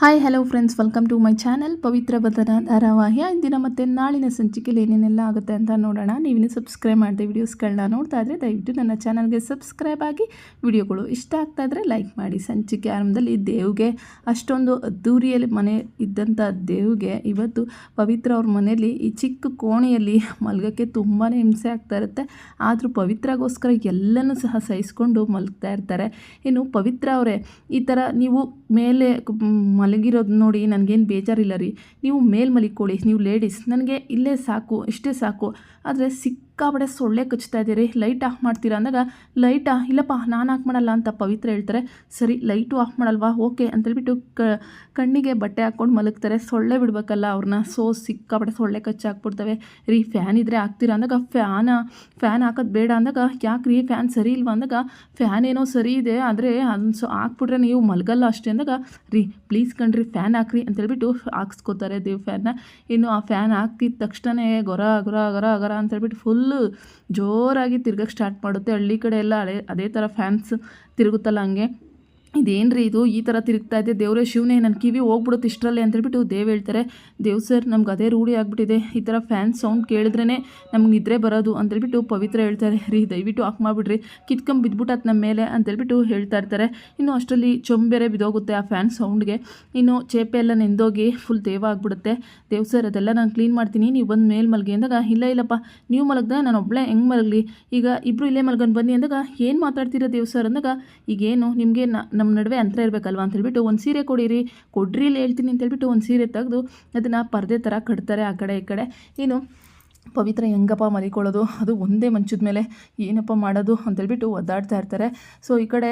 Hi hello friends, welcome to my channel Pavitra Bandhana ಧಾರಾವಾಹಿಯ ಇಂದಿನ ಮತ್ತು ನಾಳಿನ ಸಂಚಿಕೆಯಲ್ಲಿ ಏನೇನೆಲ್ಲ ಆಗುತ್ತೆ ಅಂತ ನೋಡೋಣ. ನೀವಿನ್ನೂ ಸಬ್ಸ್ಕ್ರೈಬ್ ಮಾಡಿದೆ ವಿಡಿಯೋಸ್ಗಳನ್ನ ನೋಡ್ತಾ ಇದ್ದರೆ ದಯವಿಟ್ಟು ನನ್ನ ಚಾನಲ್ಗೆ ಸಬ್ಸ್ಕ್ರೈಬ್ ಆಗಿ. ವಿಡಿಯೋಗಳು ಇಷ್ಟ ಆಗ್ತಾ ಇದ್ದರೆ ಲೈಕ್ ಮಾಡಿ. ಸಂಚಿಕೆ ಆರಂಭದಲ್ಲಿ ದೇವ್ಗೆ ಅಷ್ಟೊಂದು ಅದ್ದೂರಿಯಲ್ಲಿ ಮನೆ ಇದ್ದಂಥ ದೇವ್ಗೆ ಇವತ್ತು ಪವಿತ್ರ ಅವ್ರ ಮನೆಯಲ್ಲಿ ಈ ಚಿಕ್ಕ ಕೋಣೆಯಲ್ಲಿ ಮಲಗೋಕ್ಕೆ ತುಂಬಾ ಹಿಂಸೆ ಆಗ್ತಾ ಇರುತ್ತೆ. ಆದರೂ ಪವಿತ್ರಗೋಸ್ಕರ ಎಲ್ಲನೂ ಸಹ ಸಹಿಸ್ಕೊಂಡು ಮಲಗ್ತಾ ಇರ್ತಾರೆ. ಇನ್ನು ಪವಿತ್ರ ಅವರೇ, ಈ ಥರ ನೀವು ಮೇಲೆ ಮಲಗಿರೋದು ನೋಡಿ ನನಗೇನು ಬೇಜಾರಿಲ್ಲ ರೀ, ನೀವು ಮೇಲೆ ಮಲಿಕೊಳ್ಳಿ, ನೀವು ಲೇಡೀಸ್, ನನಗೆ ಇಲ್ಲೇ ಸಾಕು, ಇಷ್ಟೇ ಸಾಕು. ಆದರೆ ಸಿಕ್ಕಾಪಟ್ಟೆ ಸೊಳ್ಳೆ ಕಚ್ತಾ ಇದ್ದೀರಿ, ಲೈಟ್ ಆಫ್ ಮಾಡ್ತೀರಾ ಅಂದಾಗ ಲೈಟಾ ಇಲ್ಲಪ್ಪ ನಾನು ಆಫ್ ಮಾಡಲ್ಲ ಅಂತ ಪವಿತ್ರ ಹೇಳ್ತಾರೆ. ಸರಿ, ಲೈಟು ಆಫ್ ಮಾಡಲ್ವಾ, ಓಕೆ ಅಂತೇಳ್ಬಿಟ್ಟು ಕಣ್ಣಿಗೆ ಬಟ್ಟೆ ಹಾಕ್ಕೊಂಡು ಮಲಗ್ತಾರೆ. ಸೊಳ್ಳೆ ಬಿಡಬೇಕಲ್ಲ ಅವ್ರನ್ನ, ಸಿಕ್ಕಾಪಟ್ಟೆ ಸೊಳ್ಳೆ ಕಚ್ಚಾಕ್ಬಿಡ್ತವೆ. ರೀ ಫ್ಯಾನ್ ಇದ್ದರೆ ಹಾಕ್ತೀರಾ ಅಂದಾಗ ಫ್ಯಾನ್ ಹಾಕೋದು ಬೇಡ ಅಂದಾಗ ಯಾಕೆ ರೀ ಫ್ಯಾನ್ ಸರಿ ಇಲ್ವಾ ಅಂದಾಗ ಫ್ಯಾನ್ ಏನೋ ಸರಿ ಇದೆ, ಆದರೆ ಅದನ್ನು ಹಾಕ್ಬಿಟ್ರೆ ನೀವು ಮಲಗಲ್ಲ ಅಷ್ಟೇ ಅಂದಾಗ ರೀ ಪ್ಲೀಸ್ ಕಣ್ರಿ ಫ್ಯಾನ್ ಹಾಕ್ರಿ ಅಂತೇಳ್ಬಿಟ್ಟು ಹಾಕ್ಸ್ಕೊತಾರೆ ದೇವ್ ಫ್ಯಾನ್ನ. ಇನ್ನು ಆ ಫ್ಯಾನ್ ಹಾಕಿದ ತಕ್ಷಣ ಗೊರ ಗೊರ ಗೊರ ಗೊರ ಅಂತೇಳ್ಬಿಟ್ಟು ಫುಲ್ಲು ಜೋರಾಗಿ ತಿರ್ಗಕ್ಕೆ ಸ್ಟಾರ್ಟ್ ಮಾಡುತ್ತೆ. ಹಳ್ಳಿ ಕಡೆ ಎಲ್ಲ ಅದೇ ಥರ ಫ್ಯಾನ್ಸ್ ತಿರುಗುತ್ತಲ್ಲ ಹಂಗೆ. ಇದೇನು ರೀ ಇದು ಈ ಥರ ತಿರುಗ್ತಾ ಇದೆ, ದೇವರೇ ಶಿವನೇ ನನ್ನ ಕಿವಿ ಹೋಗ್ಬಿಡುತ್ತೆ ಇಷ್ಟರಲ್ಲೇ ಅಂತೇಳ್ಬಿಟ್ಟು ದೇವ್ ಹೇಳ್ತಾರೆ. ದೇವ್ ಸರ್, ನಮ್ಗೆ ಅದೇ ರೂಢಿ ಆಗಿಬಿಟ್ಟಿದೆ, ಈ ಥರ ಫ್ಯಾನ್ ಸೌಂಡ್ ಕೇಳಿದ್ರೇ ನಮ್ಗೆ ನಿದ್ರೆ ಬರೋದು ಅಂತೇಳ್ಬಿಟ್ಟು ಪವಿತ್ರ ಹೇಳ್ತಾರೆ. ರೀ ದಯವಿಟ್ಟು ಆಫ್ ಮಾಡಿಬಿಡ್ರಿ, ಕಿತ್ಕೊಂಡ್ ಬಿದ್ಬಿಟ್ಟತ್ ನಮ್ಮ ಮೇಲೆ ಅಂತೇಳ್ಬಿಟ್ಟು ಹೇಳ್ತಾ ಇರ್ತಾರೆ. ಇನ್ನು ಅಷ್ಟರಲ್ಲಿ ಬೇರೆ ಬಿದ್ದೋಗುತ್ತೆ ಆ ಫ್ಯಾನ್ ಸೌಂಡ್ಗೆ. ಇನ್ನು ಚೇಪೆ ಎಲ್ಲ ನೆಂದೋಗಿ ಫುಲ್ ದೇವ ಆಗಿಬಿಡುತ್ತೆ. ದೇವ್ ಸರ್, ಅದೆಲ್ಲ ನಾನು ಕ್ಲೀನ್ ಮಾಡ್ತೀನಿ, ನೀವು ಬಂದು ಮೇಲೆ ಮಲಗಿ ಅಂದಾಗ ಇಲ್ಲಪ್ಪ ನೀವು ಮಲಗ್ದೆ ನಾನು ಒಬ್ಬಳೇ ಹೆಂಗೆ ಮಲಗಲಿ, ಈಗ ಇಬ್ಬರು ಇಲ್ಲೇ ಮಲ್ಕೊಂಡು ಬನ್ನಿ ಅಂದಾಗ ಏನು ಮಾತಾಡ್ತೀರಾ ದೇವ್ ಸರ್ ಅಂದಾಗ ಈಗೇನು ನಿಮಗೆ ನಮ್ಮ ನಡುವೆ ಅಂತರ ಇರಬೇಕಲ್ವ ಅಂತೇಳ್ಬಿಟ್ಟು ಒಂದು ಸೀರೆ ಕೊಡ್ರಿ ಇಲ್ಲಿ ಹೇಳ್ತೀನಿ ಅಂತೇಳ್ಬಿಟ್ಟು ಒಂದು ಸೀರೆ ತೆಗೆದು ಅದನ್ನು ಪರದೆ ಥರ ಕಟ್ತಾರೆ ಆ ಕಡೆ ಈ ಕಡೆ. ಇನ್ನು ಪವಿತ್ರ ಹೆಂಗಪ್ಪ ಮಲಿಕೊಳ್ಳೋದು, ಅದು ಒಂದೇ ಮಂಚದ ಮೇಲೆ ಏನಪ್ಪ ಮಾಡೋದು ಅಂತೇಳ್ಬಿಟ್ಟು ಒದ್ದಾಡ್ತಾ ಇರ್ತಾರೆ. ಸೊ ಈ ಕಡೆ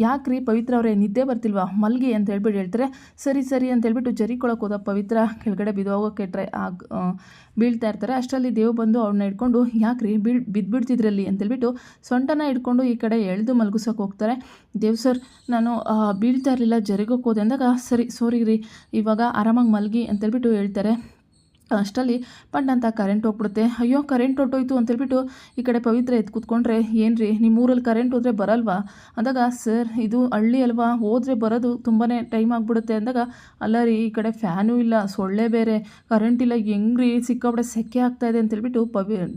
ಯಾಕ್ರಿ ಪವಿತ್ರ ಅವರೇ ನಿದ್ದೆ ಬರ್ತಿಲ್ವಾ, ಮಲ್ಗಿ ಅಂತ ಹೇಳ್ಬಿಟ್ಟು ಹೇಳ್ತಾರೆ. ಸರಿ ಅಂತೇಳ್ಬಿಟ್ಟು ಜರಿಕೊಳಕ್ಕೆ ಹೋದ ಪವಿತ್ರ ಕೆಳಗಡೆ ಬಿದ್ದೋಗೋಕ್ಕೆ ಬೀಳ್ತಾ ಇರ್ತಾರೆ. ಅಷ್ಟರಲ್ಲಿ ದೇವ್ ಬಂದು ಅವ್ರನ್ನ ಹಿಡ್ಕೊಂಡು ಯಾಕ್ರಿ ಬಿದ್ದುಬಿಡ್ತಿದ್ರಲ್ಲಿ ಅಂತೇಳ್ಬಿಟ್ಟು ಸೊಂಟನ ಹಿಡ್ಕೊಂಡು ಈ ಕಡೆ ಎಳೆದು ಮಲಗಿಸೋಕೆ ಹೋಗ್ತಾರೆ. ದೇವ್ ಸರ್, ನಾನು ಬೀಳ್ತಾ ಇರಲಿಲ್ಲ, ಜರಿಗೋಕೆ ಹೋದೆ ಅಂದಾಗ ಸಾರಿ ರೀ, ಇವಾಗ ಆರಾಮಾಗಿ ಮಲಗಿ ಅಂತೇಳ್ಬಿಟ್ಟು ಹೇಳ್ತಾರೆ. ಅಷ್ಟರಲ್ಲಿ ಅಂತ ಕರೆಂಟ್ ಹೋಗ್ಬಿಡುತ್ತೆ. ಅಯ್ಯೋ ಕರೆಂಟ್ ಹೊಟ್ಟೋಯ್ತು ಅಂತೇಳ್ಬಿಟ್ಟು ಈ ಕಡೆ ಪವಿತ್ರ ಎದ್ದು ಕೂತ್ಕೊಂಡ್ರೆ, ಏನು ರೀ ನಿಮ್ಮ ಊರಲ್ಲಿ ಕರೆಂಟ್ ಹೋದರೆ ಬರಲ್ವಾ ಅಂದಾಗ ಸರ್ ಇದು ಹಳ್ಳಿ ಅಲ್ವಾ, ಹೋದರೆ ಬರೋದು ತುಂಬಾ ಟೈಮ್ ಆಗಿಬಿಡುತ್ತೆ ಅಂದಾಗ ಅಲ್ಲ ರೀ ಈ ಕಡೆ ಫ್ಯಾನೂ ಇಲ್ಲ, ಸೊಳ್ಳೆ ಬೇರೆ, ಕರೆಂಟ್ ಇಲ್ಲ, ಹೆಂಗ್ರಿ ಸಿಕ್ಕಾಬಿಡೆ ಸೆಕೆ ಆಗ್ತಾಯಿದೆ ಅಂತೇಳ್ಬಿಟ್ಟು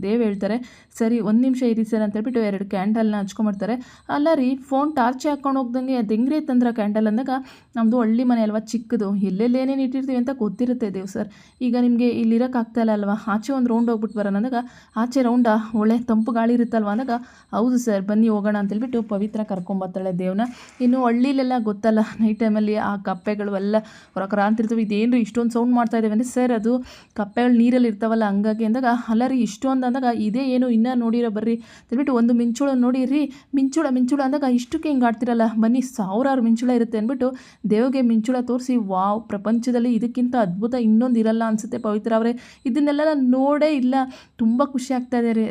ದೇವ್ ಹೇಳ್ತಾರೆ. ಸರಿ ಒಂದು ನಿಮಿಷ ಇರಿ ಸರ್ ಅಂತೇಳ್ಬಿಟ್ಟು 2 ಕ್ಯಾಂಡಲ್ನ ಹಚ್ಕೊಂಡ್ಬಿಡ್ತಾರೆ. ಅಲ್ಲ ರೀ ಫೋನ್ ಟಾರ್ಚ್ ಹಾಕ್ಕೊಂಡು ಹೋಗ್ದಂಗೆ ಅದು ಹೆಂಗ್ರಿ ತಂದ್ರೆ ಕ್ಯಾಂಡಲ್ ಅಂದಾಗ ನಮ್ಮದು ಹಳ್ಳಿ ಮನೆ ಅಲ್ವಾ, ಚಿಕ್ಕದು, ಎಲ್ಲೆಲ್ಲೇನೇನು ಇಟ್ಟಿರ್ತೀವಿ ಅಂತ ಗೊತ್ತಿರುತ್ತೆ ದೇವ್ ಸರ್, ಈಗ ನಿಮಗೆ ಇಲ್ಲಿರೋಕ್ಕಾಗ್ತಾಯಿಲ್ಲ ಅಲ್ವಾ, ಆಚೆ ಒಂದು ರೌಂಡ್ ಹೋಗ್ಬಿಟ್ಟು ಬರೋಣ ಅಂದಾಗ ಆಚೆ ರೌಂಡ ಒಳ್ಳೆ ತಂಪು ಗಾಳಿ ಇರುತ್ತಲ್ವ ಅಂದಾಗ ಹೌದು ಸರ್ ಬನ್ನಿ ಹೋಗೋಣ ಅಂತೇಳ್ಬಿಟ್ಟು ಪವಿತ್ರ ಕರ್ಕೊಂಬರ್ತಾಳೆ ದೇವ್ನ. ಇನ್ನು ಹಳ್ಳಿಲೆಲ್ಲ ಗೊತ್ತಲ್ಲ ನೈಟ್ ಟೈಮಲ್ಲಿ ಆ ಕಪ್ಪೆಗಳು ಎಲ್ಲ ಹೊರಕರ ಅಂತಿರ್ತವೆ. ಇದೇನು ಇಷ್ಟೊಂದು ಸೌಂಡ್ ಮಾಡ್ತಾ ಇದ್ದೇವೆ ಅಂದರೆ ಸರ್ ಅದು ಕಪ್ಪೆಗಳು ನೀರಲ್ಲಿ ಇರ್ತಾವಲ್ಲ ಹಂಗಾಗಿ ಅಂದಾಗ ಅಲ್ಲ ರೀ ಇಷ್ಟೊಂದು ಅಂದಾಗ ಇದೇ ಏನು ಇನ್ನೂ ನೋಡಿರೋ ಬರ್ರಿ ಅಂತೇಳ್ಬಿಟ್ಟು ಒಂದು ಮಿಂಚುಳ ನೋಡಿರಿ, ಮಿಂಚುಳ ಅಂದಾಗ ಇಷ್ಟಕ್ಕೆ ಹಿಂಗೆ ಆಡ್ತಿರಲ್ಲ, ಬನ್ನಿ 1000 ಮಿಂಚುಳ ಇರುತ್ತೆ ಅಂದ್ಬಿಟ್ಟು ದೇವ್ಗೆ ಮಿಂಚುಳ ತೋರಿಸಿ ವಾವ್, ಪ್ರಪಂಚದಲ್ಲಿ ಇದಕ್ಕಿಂತ ಅದ್ಭುತ ಇನ್ನೊಂದು ಇರಲ್ಲ ಅನಿಸುತ್ತೆ ಪವಿತ್ರ ಅವರೇ, ಇದನ್ನೆಲ್ಲ ನಾನು ನೋಡೇ ಇಲ್ಲ, ತುಂಬ ಖುಷಿ ಆಗ್ತಾ ಇದೆ ರೀ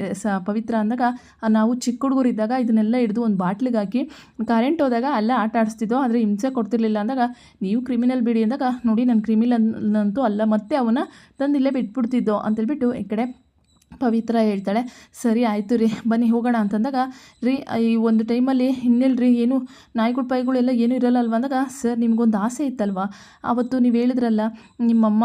ಪವಿತ್ರ ಅಂದಾಗ ನಾವು ಚಿಕ್ಕ ಹುಡುಗರಿದ್ದಾಗ ಇದನ್ನೆಲ್ಲ ಹಿಡಿದು ಒಂದು ಬಾಟ್ಲಿಗೆ ಹಾಕಿ ಕರೆಂಟ್ ಹೋದಾಗ ಅಲ್ಲ ಆಟ ಆಡಿಸ್ತಿದ್ದೋ, ಆದರೆ ಹಿಂಸೆ ಕೊಡ್ತಿರ್ಲಿಲ್ಲ ಅಂದಾಗ ನೀವು ಕ್ರಿಮಿನಲ್ ಬಿಡಿ ಅಂದಾಗ ನೋಡಿ ನಾನು ಕ್ರಿಮಿನಲ್ ಅಂತೂ ಅಲ್ಲ, ಮತ್ತೆ ಅವನ್ನ ತಂದು ಇಲ್ಲೇ ಬಿಟ್ಬಿಡ್ತಿದ್ದೋ ಅಂತೇಳ್ಬಿಟ್ಟು ಈ ಕಡೆ ಪವಿತ್ರ ಹೇಳ್ತಾಳೆ. ಸರಿ ಆಯಿತು ರೀ ಬನ್ನಿ ಹೋಗೋಣ ಅಂತಂದಾಗ ರೀ ಈ ಒಂದು ಟೈಮಲ್ಲಿ ಇನ್ನೆಲ್ರಿ ಏನು ನಾಯಿಗಳು ಪೈಗಳೆಲ್ಲ ಏನೂ ಇರಲ್ಲ ಅಲ್ವ ಅಂದಾಗ ಸರ್ ನಿಮಗೊಂದು ಆಸೆ ಇತ್ತಲ್ವ, ಆವತ್ತು ನೀವು ಹೇಳಿದ್ರಲ್ಲ ನಿಮ್ಮಮ್ಮ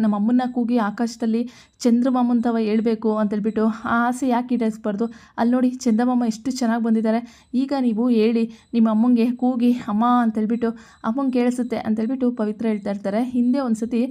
ನಮ್ಮಮ್ಮನ್ನ ಕೂಗಿ ಆಕಾಶದಲ್ಲಿ ಚಂದ್ರಮಾಮನ್ ತವ ಹೇಳ್ಬೇಕು ಅಂತೇಳ್ಬಿಟ್ಟು, ಆ ಆಸೆ ಯಾಕೆ ಈಡೇರಿಸ್ಬಾರ್ದು, ಅಲ್ಲಿ ನೋಡಿ ಚಂದಮಾಮ ಎಷ್ಟು ಚೆನ್ನಾಗಿ ಬಂದಿದ್ದಾರೆ, ಈಗ ನೀವು ಹೇಳಿ ನಿಮ್ಮ ಅಮ್ಮಂಗೆ ಕೂಗಿ ಅಮ್ಮ ಅಂತೇಳ್ಬಿಟ್ಟು ಅಮ್ಮಂಗೆ ಕೇಳಿಸುತ್ತೆ ಅಂತೇಳ್ಬಿಟ್ಟು ಪವಿತ್ರ ಹೇಳ್ತಾ ಇರ್ತಾರೆ. ಹಿಂದೆ ಒಂದು ಸತಿ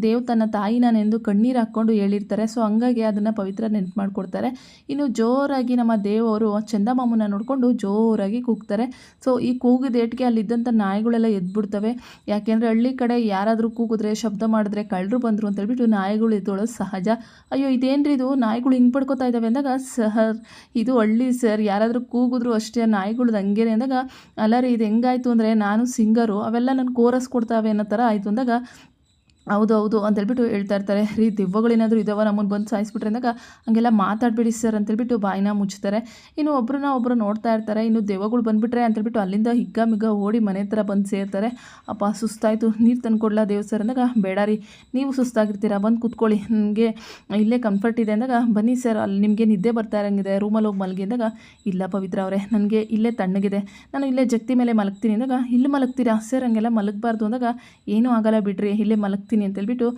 ದೇವ್ ತನ್ನ ತಾಯಿನ ನೆಂದು ಕಣ್ಣೀರು ಹಾಕ್ಕೊಂಡು ಹೇಳಿರ್ತಾರೆ. ಸೊ ಹಂಗಾಗಿ ಅದನ್ನು ಪವಿತ್ರ ನೆನ್ಪು ಮಾಡಿಕೊಡ್ತಾರೆ. ಇನ್ನು ಜೋರಾಗಿ ನಮ್ಮ ದೇವರು ಚಂದಮಾಮನ ನೋಡಿಕೊಂಡು ಜೋರಾಗಿ ಕೂಗ್ತಾರೆ. ಸೊ ಈ ಕೂಗಿದ ಏಟಿಗೆ ಅಲ್ಲಿದ್ದಂಥ ನಾಯಿಗಳೆಲ್ಲ ಎದ್ಬಿಡ್ತವೆ. ಯಾಕೆಂದರೆ ಹಳ್ಳಿ ಕಡೆ ಯಾರಾದರೂ ಕೂಗಿದ್ರೆ ಶಬ್ದ ಮಾಡಿದ್ರೆ ಕಳ್ಳರು ಬಂದರು ಅಂತೇಳ್ಬಿಟ್ಟು ನಾಯಿಗಳು ಎದ್ದೋಳೋದು ಸಹಜ. ಅಯ್ಯೋ ಇದೇನ್ರಿ ಇದು ನಾಯಿಗಳು ಹಿಂಗೆ ಪಡ್ಕೋತಾ ಇದ್ದಾವೆ ಅಂದಾಗ ಸರ್ ಇದು ಹಳ್ಳಿ ಸರ್, ಯಾರಾದರೂ ಕೂಗಿದ್ರು ಅಷ್ಟೇ ನಾಯಿಗಳ್ದು ಹಂಗೇನೆ ಅಂದಾಗ ಅಲ್ಲ ರೀ ಇದು ಹೆಂಗಾಯ್ತು ಅಂದರೆ ನಾನು ಸಿಂಗರು, ಅವೆಲ್ಲ ನನ್ನ ಕೋರಸ್ ಕೊಡ್ತಾವೆ ಅನ್ನೋ ಥರ ಆಯಿತು ಅಂದಾಗ ಹೌದು ಹೌದು ಅಂತೇಳ್ಬಿಟ್ಟು ಹೇಳ್ತಾ ಇರ್ತಾರೆ. ರೀ ದೆವ್ವಗಳೇನಾದರೂ ಇದ್ದಾವ ನಮ್ಮನ್ನು ಬಂದು ಸಾಯಿಸ್ಬಿಟ್ರೆ ಅಂದಾಗ ಹಂಗೆಲ್ಲ ಮಾತಾಡಬೇಡಿ ಸರ್ ಅಂತೇಳ್ಬಿಟ್ಟು ಬಾಯಿನ ಮುಚ್ತಾರೆ. ಇನ್ನು ಒಬ್ಬರು ನೋಡ್ತಾ ಇರ್ತಾರೆ. ಇನ್ನು ದೆವ್ವಗಳು ಬಂದುಬಿಟ್ರೆ ಅಂತೇಳ್ಬಿಟ್ಟು ಅಲ್ಲಿಂದ ಹಿಗ್ಗ ಓಡಿ ಮನೆ ಹತ್ರ ಬಂದು ಸೇರ್ತಾರೆ. ಅಪ್ಪ ಸುಸ್ತಾಯಿತು, ನೀರು ತಂದು ಕೊಡ್ಲಾ ದೇವ್ ಸರ್ ಅಂದಾಗ, ಬೇಡ ರೀ ನೀವು ಸುಸ್ತಾಗಿರ್ತೀರಾ, ಬಂದು ಕೂತ್ಕೊಳ್ಳಿ, ನನಗೆ ಇಲ್ಲೇ ಕಂಫರ್ಟ್ ಇದೆ ಅಂದಾಗ, ಬನ್ನಿ ಸರ್ ಅಲ್ಲಿ ನಿಮಗೆ ನಿದ್ದೆ ಬರ್ತಾ ಇರೋಂಗಿದೆ, ರೂಮಲ್ಲಿ ಹೋಗಿ ಮಲಗಿ ಅಂದಾಗ, ಇಲ್ಲ ಪವಿತ್ರ ಅವರೇ ನನಗೆ ಇಲ್ಲೇ ತಣ್ಣಗಿದೆ, ನಾನು ಇಲ್ಲೇ ಜಗ್ತಿ ಮೇಲೆ ಮಲಗ್ತೀನಿ ಅಂದಾಗ, ಇಲ್ಲಿ ಮಲಗ್ತೀರಾ ಸರ್, ಹಂಗೆಲ್ಲ ಮಲಗಬಾರ್ದು ಅಂದಾಗ, ಏನೂ ಆಗಲ್ಲ ಬಿಡ್ರಿ ಇಲ್ಲೇ ಮಲಗ್ತೀನಿ ಅಂತೇಳ್ಬಿಟ್ಟು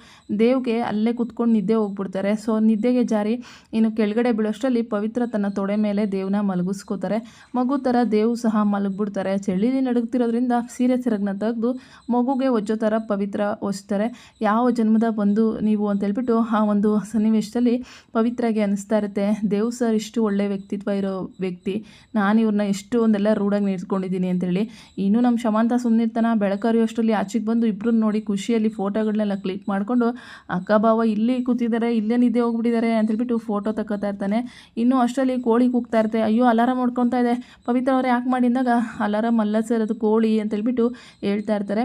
ದೇವ್ಗೆ ಅಲ್ಲೇ ಕುತ್ಕೊಂಡು ನಿದ್ದೆ ಹೋಗ್ಬಿಡ್ತಾರೆ. ಸೊ ನಿದ್ದೆಗೆ ಜಾರಿ ಇನ್ನು ಕೆಳಗಡೆ ಬೀಳೋಷ್ಟರಲ್ಲಿ ಪವಿತ್ರ ತನ್ನ ತೊಡೆ ಮೇಲೆ ದೇವ್ನ ಮಲಗಿಸ್ಕೋತಾರೆ. ಮಗು ಥರ ದೇವ್ ಸಹ ಮಲಗಿಬಿಡ್ತಾರೆ. ಚಳಿಲಿ ನಡುಗ್ತಿರೋದ್ರಿಂದ ಸೀರೆ ಸೆರಗನ್ನ ತೆಗೆದು ಮಗುಗೆ ಒಜ್ಜೋ ಥರ ಪವಿತ್ರ ಒಜ್ತಾರೆ. ಯಾವ ಜನ್ಮದ ಬಂದು ನೀವು ಅಂತೇಳ್ಬಿಟ್ಟು ಆ ಒಂದು ಸನ್ನಿವೇಶದಲ್ಲಿ ಪವಿತ್ರಾಗೆ ಅನಿಸ್ತಾ ಇರುತ್ತೆ, ದೇವ್ ಸರ್ ಇಷ್ಟು ಒಳ್ಳೆ ವ್ಯಕ್ತಿತ್ವ ಇರೋ ವ್ಯಕ್ತಿ, ನಾನು ಇವ್ರನ್ನ ಎಷ್ಟು ಒಂದೆಲ್ಲ ರೂಢಾಗಿ ನಿಲ್ಸ್ಕೊಂಡಿದ್ದೀನಿ ಅಂತೇಳಿ. ಇನ್ನೂ ನಮ್ಮ ಶಮಾಂತ ಸುಮ್ಮನಿರ್ತಾನ, ಬೆಳಕರಿಯೋಷ್ಟರಲ್ಲಿ ಆಚೆಗೆ ಬಂದು ಇಬ್ಬರನ್ನ ನೋಡಿ ಖುಷಿಯಲ್ಲಿ ಫೋಟೋಗಳನ್ನೆಲ್ಲ ಕ್ಲಿಕ್ ಮಾಡಿಕೊಂಡು, ಅಕ್ಕ ಬಾವ ಇಲ್ಲಿ ಕೂತಿದ್ದಾರೆ, ಇಲ್ಲೇ ನಿದ್ದೆ ಹೋಗ್ಬಿಟ್ಟಿದ್ದಾರೆ ಅಂತೇಳ್ಬಿಟ್ಟು ಫೋಟೋ ತಗೋತಾ ಇರ್ತಾನೆ. ಇನ್ನೂ ಅಷ್ಟರಲ್ಲಿ ಕೋಳಿ ಕೂಗ್ತಾ ಇರುತ್ತೆ. ಅಯ್ಯೋ ಅಲಾರಾಮ್ ಹೊಡ್ಕೊತಾ ಇದೆ, ಪವಿತ್ರ ಅವರೇ ಯಾಕೆ ಮಾಡಿದಾಗ, ಅಲಾರಾಮ್ ಅಲ್ಲ ಸರ್ ಅದು ಕೋಳಿ ಅಂತೇಳ್ಬಿಟ್ಟು ಹೇಳ್ತಾ ಇರ್ತಾರೆ.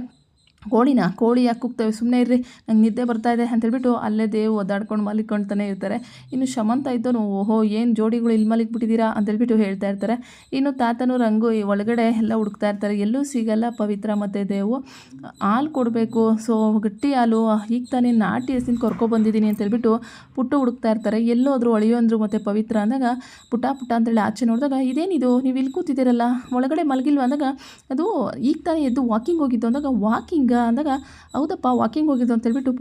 ಕೋಳಿ ಯಾಕೆ ಕೂಗ್ತವೆ, ಸುಮ್ಮನೆ ಇರ್ರಿ ನಂಗೆ ನಿದ್ದೆ ಬರ್ತಾಯಿದೆ ಅಂತೇಳ್ಬಿಟ್ಟು ಅಲ್ಲೇ ದೇವ್ ಒದ್ದಾಡ್ಕೊಂಡು ಮಲಿಕೊಳ್ತಾನೆ ಇರ್ತಾರೆ. ಇನ್ನು ಶಮಂತ ಇದ್ದನು, ಓಹೋ ಏನು ಜೋಡಿಗಳು ಇಲ್ಲಿ ಮಲಿಕ್ಬಿಟ್ಟಿದ್ದೀರಾ ಅಂತೇಳ್ಬಿಟ್ಟು ಹೇಳ್ತಾ ಇರ್ತಾರೆ. ಇನ್ನು ತಾತನು ರಂಗು ಒಳಗಡೆ ಎಲ್ಲ ಹುಡುಕ್ತಾ ಇರ್ತಾರೆ, ಎಲ್ಲೂ ಸಿಗಲ್ಲ ಪವಿತ್ರ ಮತ್ತು ದೇವು. ಹಾಲು ಕೊಡಬೇಕು, ಸೊ ಗಟ್ಟಿ ಹಾಲು ಈಗ ತಾನೇ ನಾಟಿ ಹಸಿನ ಕರ್ಕೊಬಂದಿದ್ದೀನಿ ಅಂತೇಳ್ಬಿಟ್ಟು ಪುಟ್ಟು ಹುಡುಕ್ತಾ ಇರ್ತಾರೆ. ಎಲ್ಲೋದ್ರು ಅಳಿಯೋಂದ್ರು ಮತ್ತು ಪವಿತ್ರ ಅಂದಾಗ, ಪುಟ್ಟ ಅಂತೇಳಿ ಆಚೆ ನೋಡಿದಾಗ, ಇದೇನಿದು ನೀವು ಇಲ್ಲಿ ಕೂತಿದ್ದೀರಲ್ಲ ಒಳಗಡೆ ಮಲಗಿಲ್ವ ಅಂದಾಗ, ಅದು ಈಗ ತಾನೇ ಎದ್ದು ವಾಕಿಂಗ್ ಹೋಗಿದ್ದು ಅಂದಾಗ, ವಾಕಿಂಗ್ ಅಂದಾಗ, ಹೌದಪ್ಪ ವಾಕಿಂಗ್ ಹೋಗಿದ್ದು ಅಂತೇಳ್ಬಿಟ್ಟು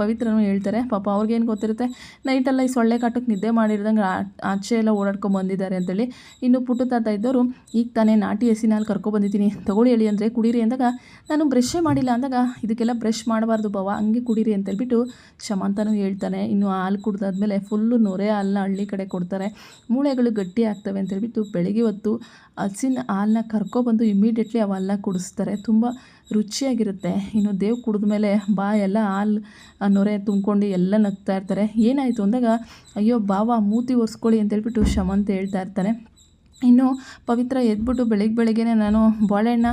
ಪವಿತ್ರನೂ ಹೇಳ್ತಾರೆ. ಪಾಪ ಅವ್ರಿಗೇನು ಗೊತ್ತಿರುತ್ತೆ, ನೈಟೆಲ್ಲ ಈ ಸೊಳ್ಳೆ ಕಾಟಕ್ಕೆ ನಿದ್ದೆ ಮಾಡಿರ್ದಂಗೆ ಆಚೆ ಎಲ್ಲ ಓಡಾಡ್ಕೊಂಡು ಬಂದಿದ್ದಾರೆ ಅಂತೇಳಿ. ಇನ್ನು ಪುಟ್ಟು ತಾತ ಇದ್ದವರು, ಈಗ ತಾನೇ ನಾಟಿ ಹಸಿನ ಹಾಲು ಕರ್ಕೊಬಂದಿದ್ದೀನಿ, ತಗೊಳ್ಳಿ ಹೇಳಿ ಅಂದರೆ ಕುಡೀರಿ ಅಂದಾಗ, ನಾನು ಬ್ರಷೇ ಮಾಡಿಲ್ಲ ಅಂದಾಗ, ಇದಕ್ಕೆಲ್ಲ ಬ್ರಷ್ ಮಾಡಬಾರ್ದು ಬಾವ, ಹಂಗೆ ಕುಡೀರಿ ಅಂತೇಳ್ಬಿಟ್ಟು ಶಮಂತನೂ ಹೇಳ್ತಾನೆ. ಇನ್ನು ಹಾಲು ಕುಡ್ದಾದ್ಮೇಲೆ ಫುಲ್ಲು ನೊರೆ ಹಾಲನ್ನ ಹಳ್ಳಿ ಕಡೆ ಕೊಡ್ತಾರೆ. ಮೂಳೆಗಳು ಗಟ್ಟಿ ಆಗ್ತವೆ ಅಂತೇಳ್ಬಿಟ್ಟು ಬೆಳಗ್ಗೆ ಹೊತ್ತು ಹಸಿನ ಹಾಲನ್ನ ಕರ್ಕೊಬಂದು ಇಮ್ಮಿಡಿಯೇಟ್ಲಿ ಅವೆಲ್ಲ ಕುಡಿಸ್ತಾರೆ. ತುಂಬ ರುಚಿಯಾಗಿರುತ್ತೆ. ಇನ್ನು ದೇವ್ ಕುಡಿದ್ಮೇಲೆ ಬಾಯೆಲ್ಲ ಹಾಲು ನೊರೆ ತುಂಬ್ಕೊಂಡು ಎಲ್ಲ ನಗ್ತಾ ಇರ್ತಾರೆ. ಏನಾಯಿತು ಅಂದಾಗ, ಅಯ್ಯೋ ಬಾವ ಮೂತಿ ಒರೆಸ್ಕೊಳ್ಳಿ ಅಂತೇಳ್ಬಿಟ್ಟು ಶಮಂತ್ ಹೇಳ್ತಾ ಇರ್ತಾನೆ. ಇನ್ನು ಪವಿತ್ರ ಎದ್ಬಿಟ್ಟು ಬೆಳಗ್ಗೆನೇ ನಾನು ಬಾಳೆಹಣ್ಣ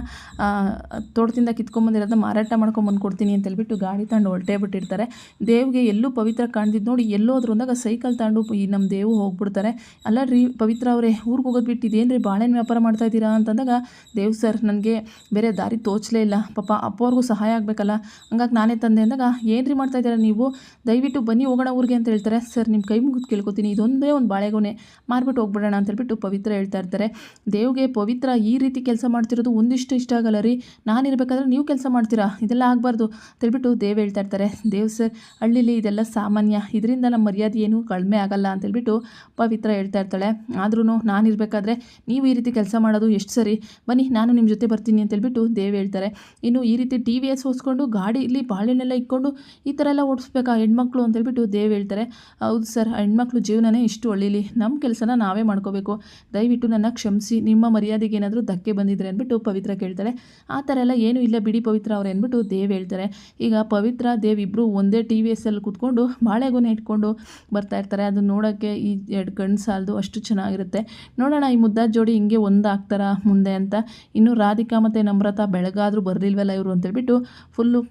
ತೋಟದಿಂದ ಕಿತ್ಕೊಂಬಂದಿರೋದನ್ನ ಮಾರಾಟ ಮಾಡ್ಕೊಂಬಂದು ಕೊಡ್ತೀನಿ ಅಂತೇಳ್ಬಿಟ್ಟು ಗಾಡಿ ತಗೊಂಡು ಹೊರಟೇ ಬಿಟ್ಟಿರ್ತಾರೆ. ದೇವ್ಗೆ ಎಲ್ಲೂ ಪವಿತ್ರ ಕಾಣ್ದಿದ್ದು ನೋಡಿ ಎಲ್ಲೋದ್ರು ಅಂದಾಗ ಸೈಕಲ್ ತಗೊಂಡು ಈ ನಮ್ಮ ದೇವು ಹೋಗ್ಬಿಡ್ತಾರೆ. ಅಲ್ಲ ರೀ ಪವಿತ್ರ ಅವರೇ ಊರಿಗೆ ಹೋಗೋದು ಬಿಟ್ಟು ಇದೇನು ರೀ ಬಾಳೆಹಣ್ಣು ವ್ಯಾಪಾರ ಮಾಡ್ತಾಯಿದ್ದೀರಾ ಅಂತಂದಾಗ, ದೇವ್ ಸರ್ ನನಗೆ ಬೇರೆ ದಾರಿ ತೋಚಲೇ ಇಲ್ಲ, ಪಾಪ ಅಪ್ಪವ್ರಿಗೂ ಸಹಾಯ ಆಗಬೇಕಲ್ಲ, ಹಂಗಾಗಿ ನಾನೇ ತಂದೆ ಅಂದಾಗ, ಏನು ರೀ ಮಾಡ್ತಾಯಿದ್ದೀರಾ ನೀವು, ದಯವಿಟ್ಟು ಬನ್ನಿ ಹೋಗೋಣ ಊರಿಗೆ ಅಂತ ಹೇಳ್ತಾರೆ. ಸರ್ ನಿಮ್ಮ ಕೈ ಮುಗಿದು ಕೇಳ್ಕೊತೀನಿ, ಇದೊಂದೇ ಒಂದು ಬಾಳೆಗೊನೆ ಮಾರ್ಬಿಟ್ಟು ಹೋಗ್ಬಿಡೋಣ ಅಂತೇಳ್ಬಿಟ್ಟು ಪವಿತ್ರ ಹೇಳ್ತಾ ಇರ್ತಾರೆ. ದೇವ್ಗೆ ಪವಿತ್ರ ಈ ರೀತಿ ಕೆಲಸ ಮಾಡ್ತಿರೋದು ಒಂದಿಷ್ಟು ಇಷ್ಟ ಆಗಲ್ಲ ರೀ, ನಾನಿರ್ಬೇಕಾದ್ರೆ ನೀವು ಕೆಲಸ ಮಾಡ್ತೀರಾ, ಇದೆಲ್ಲ ಆಗಬಾರ್ದು ಅಂತೇಳ್ಬಿಟ್ಟು ದೇವ್ ಹೇಳ್ತಾ ಇರ್ತಾರೆ. ದೇವ್ ಸರ್ ಹಳ್ಳಿಲಿ ಇದೆಲ್ಲ ಸಾಮಾನ್ಯ, ಇದರಿಂದ ನಮ್ಮ ಮರ್ಯಾದೆ ಏನೂ ಕಡಿಮೆ ಆಗಲ್ಲ ಅಂತೇಳ್ಬಿಟ್ಟು ಪವಿತ್ರ ಹೇಳ್ತಾ ಇರ್ತಾಳೆ. ಆದ್ರೂ ನಾನಿರಬೇಕಾದ್ರೆ ನೀವು ಈ ರೀತಿ ಕೆಲಸ ಮಾಡೋದು ಎಷ್ಟು ಸರಿ, ಬನ್ನಿ ನಾನು ನಿಮ್ಮ ಜೊತೆ ಬರ್ತೀನಿ ಅಂತೇಳ್ಬಿಟ್ಟು ದೇವ್ ಹೇಳ್ತಾರೆ. ಇನ್ನು ಈ ರೀತಿ TVS ಓಡಿಸ್ಕೊಂಡು ಗಾಡಿಯಲ್ಲಿ ಬಾಳೆಹಣ್ಣೆಲ್ಲ ಇಟ್ಕೊಂಡು ಈ ಥರ ಎಲ್ಲ ಓಡಿಸ್ಬೇಕಾ ಹೆಣ್ಮಕ್ಳು ಅಂತೇಳ್ಬಿಟ್ಟು ದೇವ್ ಹೇಳ್ತಾರೆ. ಹೌದು ಸರ್, ಹೆಣ್ಮಕ್ಳು ಜೀವನನೇ ಇಷ್ಟು ಹಳ್ಳಿಲಿ, ನಮ್ಮ ಕೆಲಸನ ನಾವೇ ಮಾಡ್ಕೋಬೇಕು, ದಯವಿಟ್ಟು ನನ್ನ ಕ್ಷಮಿಸಿ, ನಿಮ್ಮ ಮರ್ಯಾದೆಗೆ ಏನಾದರೂ ಧಕ್ಕೆ ಬಂದಿದ್ರೆ ಅಂದ್ಬಿಟ್ಟು ಪವಿತ್ರ ಕೇಳ್ತಾಳೆ. ಆ ಥರ ಎಲ್ಲ ಏನೂ ಇಲ್ಲ ಬಿಡಿ ಪವಿತ್ರ ಅವ್ರು ಅಂದ್ಬಿಟ್ಟು ದೇವ್ ಹೇಳ್ತಾರೆ. ಈಗ ಪವಿತ್ರ ದೇವ್ ಇಬ್ಬರು ಒಂದೇ TVSಲ್ಲಿ ಕೂತ್ಕೊಂಡು ಬಾಳೆಗೊನೆ ಇಟ್ಕೊಂಡು ಬರ್ತಾ ಇರ್ತಾರೆ. ಅದು ನೋಡೋಕ್ಕೆ ಈ ಎರಡು ಕಣ್ಣು ಸಾಲದು, ಅಷ್ಟು ಚೆನ್ನಾಗಿರುತ್ತೆ. ನೋಡೋಣ ಈ ಮುದ್ದಾದ ಜೋಡಿ ಹಿಂಗೆ ಒಂದಾಗ್ತಾರ ಮುಂದೆ ಅಂತ. ಇನ್ನು ರಾಧಿಕಾ ಮತ್ತು ನಮ್ರತಾ ಬೆಳಗಾದರೂ ಬರಲಿಲ್ವಲ್ಲ ಇವರು ಅಂತೇಳ್ಬಿಟ್ಟು ಫುಲ್ಲು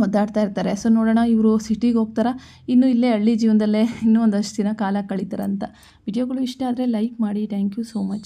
ಒದ್ದಾಡ್ತಾ ಇರ್ತಾರೆ. ಸೊ ನೋಡೋಣ ಇವರು ಸಿಟಿಗೆ ಹೋಗ್ತಾರ, ಇನ್ನೂ ಇಲ್ಲೇ ಹಳ್ಳಿ ಜೀವನದಲ್ಲೇ ಇನ್ನೂ ಒಂದಷ್ಟು ದಿನ ಕಾಲ ಕಳೀತಾರಂತ. ವಿಡಿಯೋಗಳು ಇಷ್ಟ ಆದರೆ ಲೈಕ್ ಮಾಡಿ. Thank you so much.